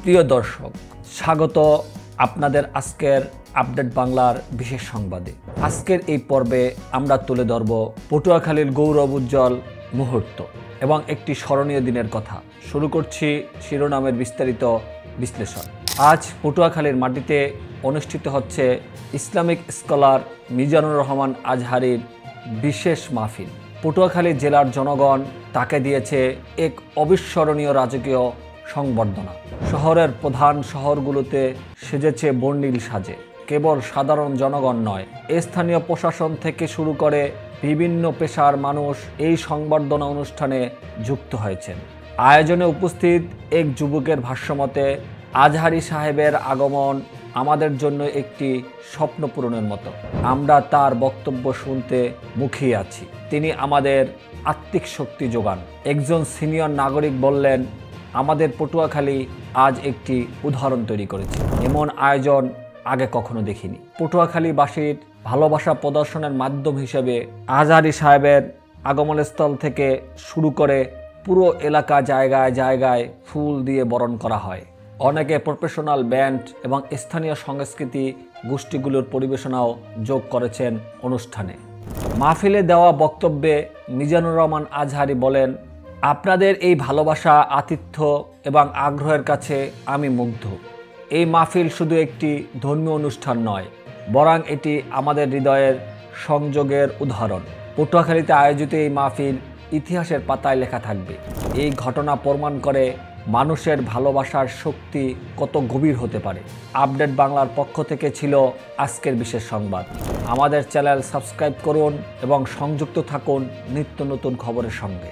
প্রিয় দর্শক, স্বাগত আপনাদের আজকের আপডেট বাংলার বিশেষ সংবাদে। আজকের এই পর্বে আমরা তুলে ধরব পটুয়াখালীর গৌরব উজ্জ্বল মুহূর্ত এবং একটি স্মরণীয় দিনের কথা। শুরু করছি শিরোনামের বিস্তারিত বিশ্লেষণ। আজ পটুয়াখালীর মাটিতে অনুষ্ঠিত হচ্ছে ইসলামিক স্কলার মিজানুর রহমান আজহারীর বিশেষ মাহফিল। পটুয়াখালী জেলার জনগণ তাকে দিয়েছে এক অবিস্মরণীয় রাজকীয় সংবর্ধনা। শহরের প্রধান শহরগুলোতে সেজেছে বর্ণিল সাজে। কেবল সাধারণ জনগণ নয়, স্থানীয় প্রশাসন থেকে শুরু করে বিভিন্ন পেশার মানুষ এই সংবর্ধনা অনুষ্ঠানে যুক্ত হয়েছেন। আয়োজনে উপস্থিত এক যুবকের ভাষ্যমতে, আজহারী সাহেবের আগমন আমাদের জন্য একটি স্বপ্ন পূরণের মতো। আমরা তার বক্তব্য শুনতে মুখিয়ে আছি। তিনি আমাদের আত্মিক শক্তি যোগান। একজন সিনিয়র নাগরিক বললেন, আমাদের পটুয়াখালী আজ একটি উদাহরণ তৈরি করেছে। এমন আয়োজন আগে কখনো দেখিনি। পটুয়াখালীবাসীর ভালোবাসা প্রদর্শনের মাধ্যম হিসেবে আজহারী সাহেবের আগমনস্থল থেকে শুরু করে পুরো এলাকা জায়গায় জায়গায় ফুল দিয়ে বরণ করা হয়। অনেকে প্রফেশনাল ব্যান্ড এবং স্থানীয় সংস্কৃতি গোষ্ঠীগুলোর পরিবেশনাও যোগ করেছেন অনুষ্ঠানে। মাহফিলে দেওয়া বক্তব্যে মিজানুর রহমান আজহারী বলেন, আপনাদের এই ভালোবাসা, আতিথ্য এবং আগ্রহের কাছে আমি মুগ্ধ। এই মাহফিল শুধু একটি ধর্মীয় অনুষ্ঠান নয়, বরং এটি আমাদের হৃদয়ের সংযোগের উদাহরণ। পটুয়াখালীতে আয়োজিত এই মাহফিল ইতিহাসের পাতায় লেখা থাকবে। এই ঘটনা প্রমাণ করে মানুষের ভালোবাসার শক্তি কত গভীর হতে পারে। আপডেট বাংলার পক্ষ থেকে ছিল আজকের বিশেষ সংবাদ। আমাদের চ্যানেল সাবস্ক্রাইব করুন এবং সংযুক্ত থাকুন নিত্য নতুন খবরের সঙ্গে।